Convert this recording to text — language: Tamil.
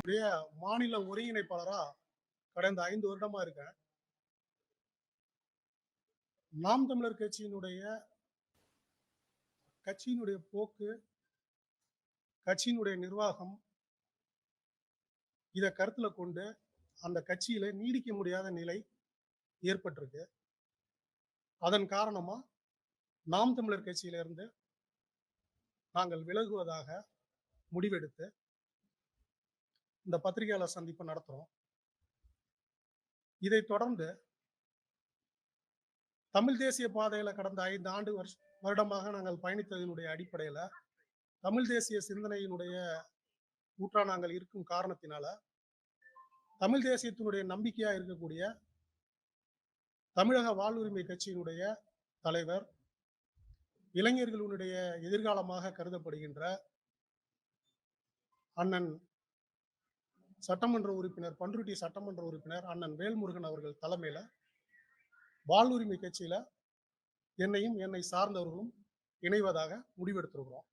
உடைய மாநில ஒருங்கிணைப்பாளரா கடந்த 5 வருடமா இருக்கேன். நாம் தமிழர் கட்சியினுடைய போக்கு, கட்சியினுடைய நிர்வாகம் இத கருத்துல கொண்டு அந்த கட்சியில நீடிக்க முடியாத நிலை ஏற்பட்டிருக்கு. அதன் காரணமா நாம் தமிழர் கட்சியிலிருந்து நாங்கள் விலகுவதாக முடிவெடுத்து இந்த பத்திரிகையாளர் சந்திப்பை நடத்துறோம். இதைத் தொடர்ந்து தமிழ் தேசிய பாதையில கடந்த 5 வருடமாக நாங்கள் பயணித்ததனுடைய அடிப்படையில தமிழ் தேசிய சிந்தனையினுடைய ஊற்றா நாங்கள் இருக்கும் காரணத்தினால தமிழ் தேசியத்தினுடைய நம்பிக்கையா இருக்கக்கூடிய தமிழக வாழ்வுரிமை கட்சியினுடைய தலைவர், இளைஞர்களுடைய எதிர்காலமாக கருதப்படுகின்ற அண்ணன் சட்டமன்ற உறுப்பினர், பண்ருட்டி சட்டமன்ற உறுப்பினர் அண்ணன் வேல்முருகன் அவர்கள் தலைமையில வாழ்வுரிமை கட்சியில என்னை சார்ந்தவர்களும் இணைவதாக முடிவெடுத்திருக்கிறோம்.